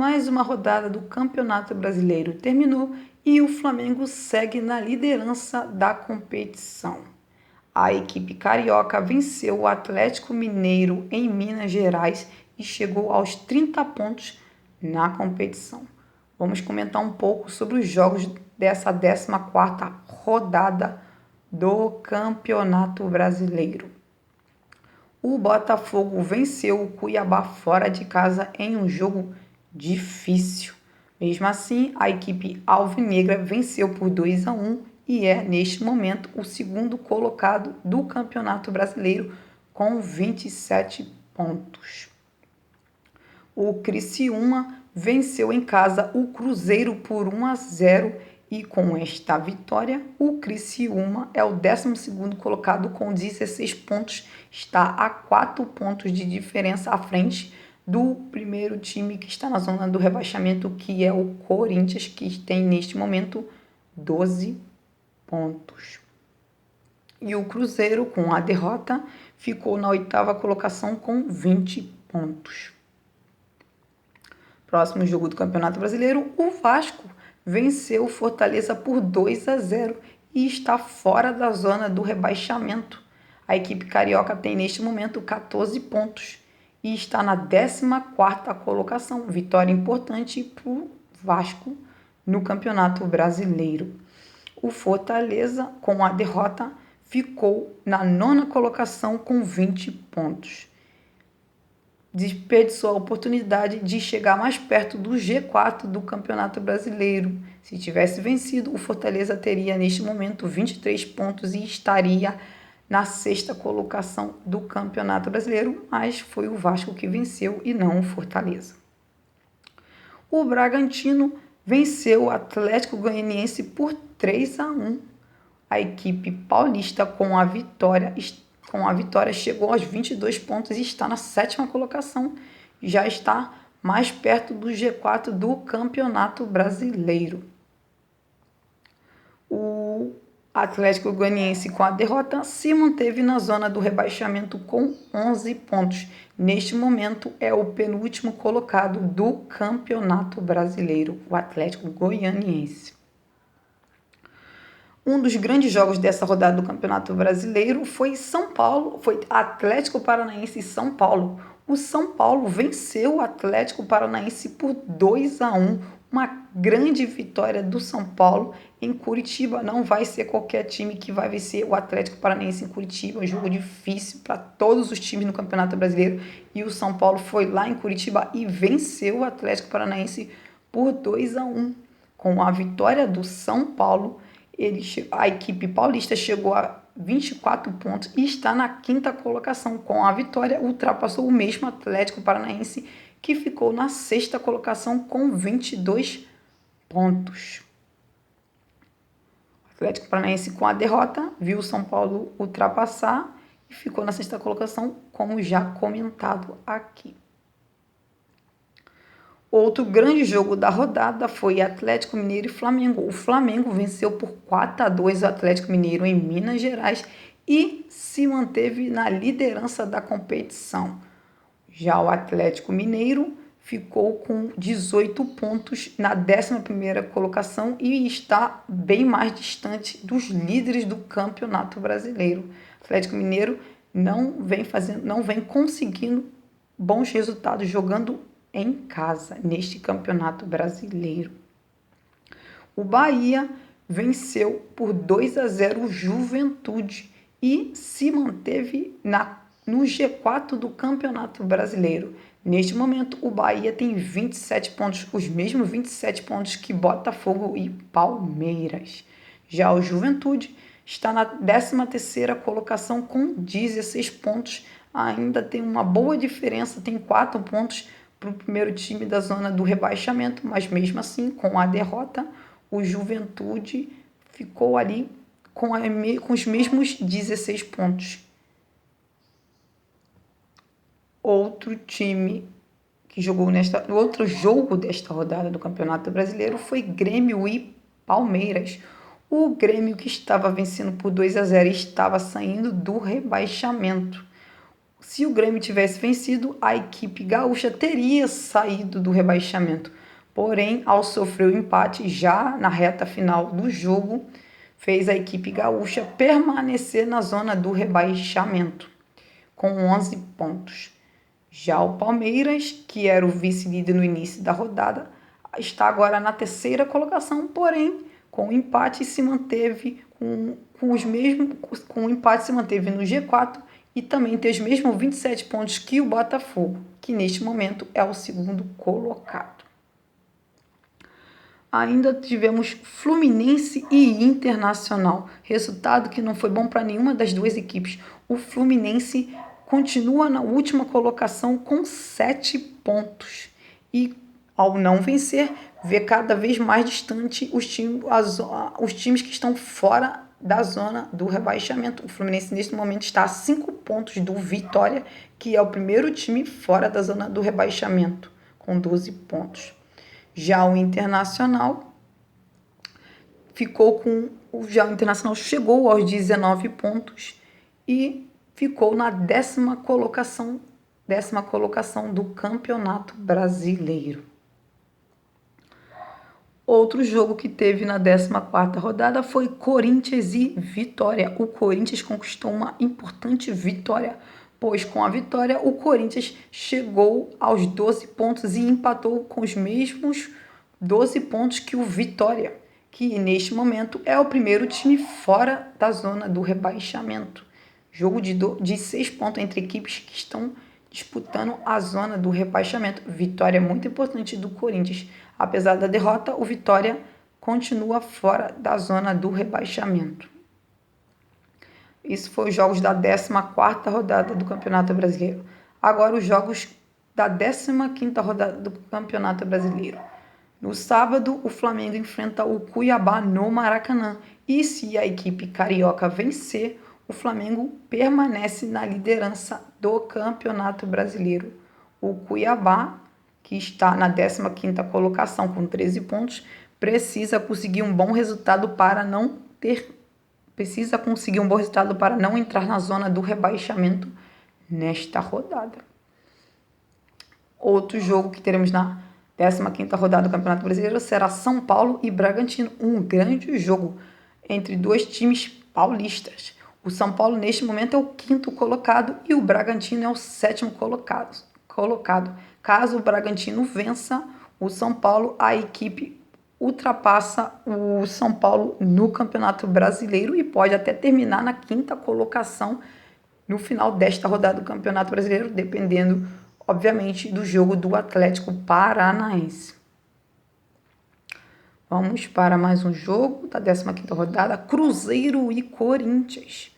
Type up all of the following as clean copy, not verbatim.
Mais uma rodada do Campeonato Brasileiro terminou e o Flamengo segue na liderança da competição. A equipe carioca venceu o Atlético Mineiro em Minas Gerais e chegou aos 30 pontos na competição. Vamos comentar um pouco sobre os jogos dessa 14ª rodada do Campeonato Brasileiro. O Botafogo venceu o Cuiabá fora de casa em um jogo difícil. Mesmo assim, a equipe alvinegra venceu por 2-1 e é, neste momento, o segundo colocado do Campeonato Brasileiro com 27 pontos. O Criciúma venceu em casa o Cruzeiro por 1-0 e com esta vitória, o Criciúma é o 12º colocado com 16 pontos, está a 4 pontos de diferença à frente do primeiro time que está na zona do rebaixamento, que é o Corinthians, que tem neste momento 12 pontos. E o Cruzeiro, com a derrota, ficou na 8ª colocação com 20 pontos. Próximo jogo do Campeonato Brasileiro, o Vasco venceu o Fortaleza por 2-0 e está fora da zona do rebaixamento. A equipe carioca tem neste momento 14 pontos e está na 14ª colocação. Vitória importante para o Vasco no Campeonato Brasileiro. O Fortaleza, com a derrota, ficou na 9ª colocação com 20 pontos. Desperdiçou a oportunidade de chegar mais perto do G4 do Campeonato Brasileiro. Se tivesse vencido, o Fortaleza teria neste momento 23 pontos e estaria na 6ª colocação do Campeonato Brasileiro, mas foi o Vasco que venceu e não o Fortaleza. O Bragantino venceu o Atlético Goianiense por 3-1. A equipe paulista com a vitória chegou aos 22 pontos e está na 7ª colocação. Já está mais perto do G4 do Campeonato Brasileiro. O Atlético Goianiense, com a derrota, se manteve na zona do rebaixamento com 11 pontos. Neste momento, é o penúltimo colocado do Campeonato Brasileiro, o Atlético Goianiense. Um dos grandes jogos dessa rodada do Campeonato Brasileiro foi Atlético Paranaense e São Paulo. O São Paulo venceu o Atlético Paranaense por 2-1. Uma grande vitória do São Paulo em Curitiba. Não vai ser qualquer time que vai vencer o Atlético Paranaense em Curitiba. Um jogo difícil para todos os times no Campeonato Brasileiro. E o São Paulo foi lá em Curitiba e venceu o Atlético Paranaense por 2-1. Com a vitória do São Paulo, a equipe paulista chegou a 24 pontos e está na 5ª colocação. Com a vitória, ultrapassou o mesmo Atlético Paranaense, que ficou na 6ª colocação com 22 pontos. O Atlético Paranaense, com a derrota, viu o São Paulo ultrapassar e ficou na 6ª colocação, como já comentado aqui. Outro grande jogo da rodada foi Atlético Mineiro e Flamengo. O Flamengo venceu por 4-2 o Atlético Mineiro em Minas Gerais e se manteve na liderança da competição. Já o Atlético Mineiro ficou com 18 pontos na 11ª colocação e está bem mais distante dos líderes do Campeonato Brasileiro. O Atlético Mineiro não vem conseguindo bons resultados jogando em casa neste Campeonato Brasileiro. O Bahia venceu por 2-0 o Juventude e se manteve no G4 do Campeonato Brasileiro. Neste momento, o Bahia tem 27 pontos, os mesmos 27 pontos que Botafogo e Palmeiras. Já o Juventude está na 13ª colocação com 16 pontos, ainda tem uma boa diferença, tem 4 pontos para o primeiro time da zona do rebaixamento, mas mesmo assim, com a derrota, o Juventude ficou ali com os mesmos 16 pontos. Outro time que jogou outro jogo desta rodada do Campeonato Brasileiro foi Grêmio e Palmeiras. O Grêmio, que estava vencendo por 2-0, estava saindo do rebaixamento. Se o Grêmio tivesse vencido, a equipe gaúcha teria saído do rebaixamento. Porém, ao sofrer o empate já na reta final do jogo, fez a equipe gaúcha permanecer na zona do rebaixamento, com 11 pontos. Já o Palmeiras, que era o vice-líder no início da rodada, está agora na terceira colocação, porém, com o empate se manteve com o empate se manteve no G4 e também tem os mesmos 27 pontos que o Botafogo, que neste momento é o segundo colocado. Ainda tivemos Fluminense e Internacional, resultado que não foi bom para nenhuma das duas equipes. O Fluminense continua na última colocação com 7 pontos e, ao não vencer, vê cada vez mais distante os times que estão fora da zona do rebaixamento. O Fluminense neste momento está a 5 pontos do Vitória, que é o primeiro time fora da zona do rebaixamento, com 12 pontos. Já o Internacional chegou aos 19 pontos e ficou na décima colocação do Campeonato Brasileiro. Outro jogo que teve na 14ª rodada foi Corinthians e Vitória. O Corinthians conquistou uma importante vitória, pois com a vitória o Corinthians chegou aos 12 pontos e empatou com os mesmos 12 pontos que o Vitória, que neste momento é o primeiro time fora da zona do rebaixamento. Jogo de 6 pontos entre equipes que estão disputando a zona do rebaixamento. Vitória muito importante do Corinthians. Apesar da derrota, o Vitória continua fora da zona do rebaixamento. Isso foi os jogos da 14ª rodada do Campeonato Brasileiro. Agora os jogos da 15ª rodada do Campeonato Brasileiro. No sábado, o Flamengo enfrenta o Cuiabá no Maracanã. E se a equipe carioca vencer, o Flamengo permanece na liderança do Campeonato Brasileiro. O Cuiabá, que está na 15ª colocação com 13 pontos, precisa conseguir um bom resultado para não entrar na zona do rebaixamento nesta rodada. Outro jogo que teremos na 15ª rodada do Campeonato Brasileiro será São Paulo e Bragantino, um grande jogo entre dois times paulistas. O São Paulo neste momento é o 5º colocado e o Bragantino é o 7º colocado. Caso o Bragantino vença o São Paulo, a equipe ultrapassa o São Paulo no Campeonato Brasileiro e pode até terminar na 5ª colocação no final desta rodada do Campeonato Brasileiro, dependendo, obviamente, do jogo do Atlético Paranaense. Vamos para mais um jogo da 15ª rodada, Cruzeiro e Corinthians.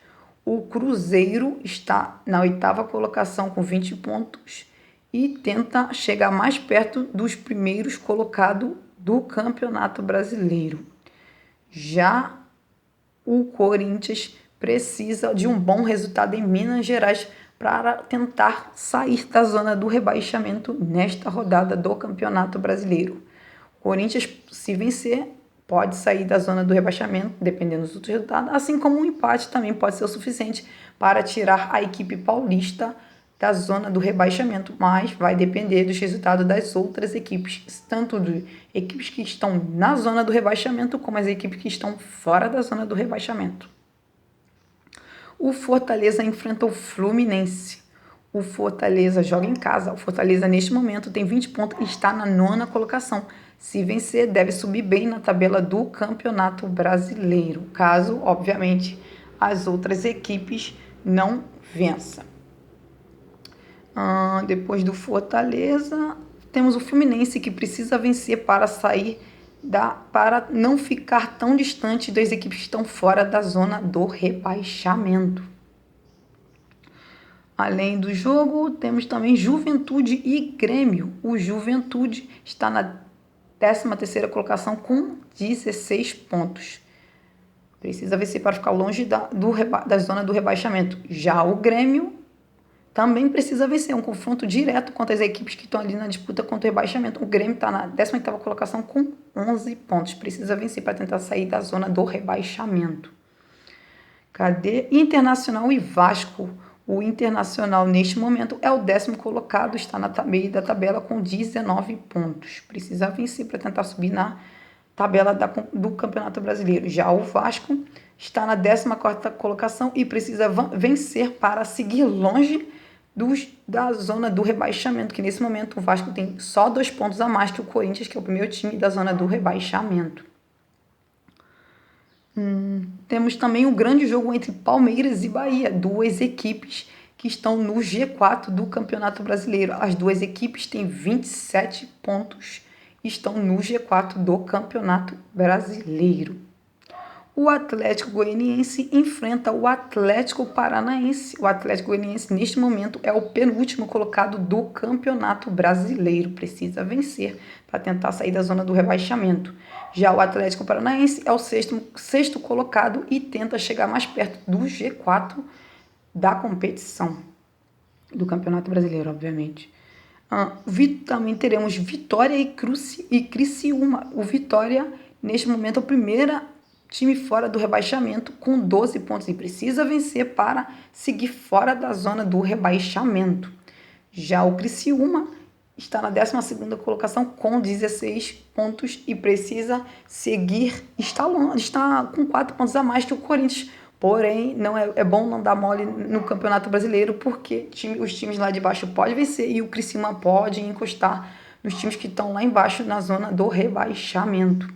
O Cruzeiro está na 8ª colocação com 20 pontos e tenta chegar mais perto dos primeiros colocados do Campeonato Brasileiro. Já o Corinthians precisa de um bom resultado em Minas Gerais para tentar sair da zona do rebaixamento nesta rodada do Campeonato Brasileiro. O Corinthians, se vencer, pode sair da zona do rebaixamento, dependendo dos outros resultados, assim como um empate também pode ser o suficiente para tirar a equipe paulista da zona do rebaixamento, mas vai depender dos resultados das outras equipes, tanto de equipes que estão na zona do rebaixamento, como as equipes que estão fora da zona do rebaixamento. O Fortaleza enfrenta o Fluminense. O Fortaleza joga em casa. O Fortaleza, neste momento, tem 20 pontos e está na 9ª colocação. Se vencer, deve subir bem na tabela do Campeonato Brasileiro, caso, obviamente, as outras equipes não vençam. Depois do Fortaleza, temos o Fluminense, que precisa vencer para não ficar tão distante das equipes que estão fora da zona do rebaixamento. Além do jogo, temos também Juventude e Grêmio. O Juventude está na 13ª colocação com 16 pontos. Precisa vencer para ficar longe da zona do rebaixamento. Já o Grêmio também precisa vencer, um confronto direto contra as equipes que estão ali na disputa contra o rebaixamento. O Grêmio está na 18ª colocação com 11 pontos. Precisa vencer para tentar sair da zona do rebaixamento. Cadê Internacional e Vasco? O Internacional, neste momento, é o 10º colocado, está na meio da tabela com 19 pontos. Precisa vencer para tentar subir na tabela do Campeonato Brasileiro. Já o Vasco está na 14ª colocação e precisa vencer para seguir longe da zona do rebaixamento, que nesse momento o Vasco tem só 2 pontos a mais que o Corinthians, que é o primeiro time da zona do rebaixamento. Temos também um grande jogo entre Palmeiras e Bahia, duas equipes que estão no G4 do Campeonato Brasileiro. As duas equipes têm 27 pontos e estão no G4 do Campeonato Brasileiro. O Atlético Goianiense enfrenta o Atlético Paranaense. O Atlético Goianiense, neste momento, é o penúltimo colocado do Campeonato Brasileiro. Precisa vencer para tentar sair da zona do rebaixamento. Já o Atlético Paranaense é o sexto colocado e tenta chegar mais perto do G4 da competição, do Campeonato Brasileiro, obviamente. Também teremos Vitória e Criciúma. O Vitória, neste momento, é o primeiro time fora do rebaixamento com 12 pontos e precisa vencer para seguir fora da zona do rebaixamento. Já o Criciúma está na 12ª colocação com 16 pontos e precisa seguir, está com 4 pontos a mais que o Corinthians. Porém, não é bom não dar mole no Campeonato Brasileiro, porque os times lá de baixo podem vencer e o Criciúma pode encostar nos times que estão lá embaixo na zona do rebaixamento.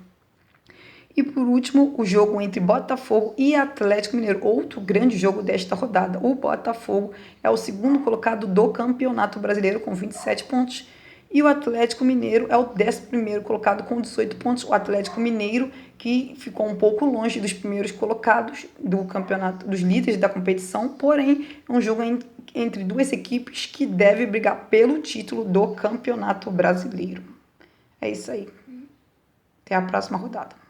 E por último, o jogo entre Botafogo e Atlético Mineiro, outro grande jogo desta rodada. O Botafogo é o segundo colocado do Campeonato Brasileiro com 27 pontos e o Atlético Mineiro é o 11º colocado com 18 pontos. O Atlético Mineiro, que ficou um pouco longe dos primeiros colocados do campeonato, dos líderes da competição, porém é um jogo entre duas equipes que deve brigar pelo título do Campeonato Brasileiro. É isso aí. Até a próxima rodada.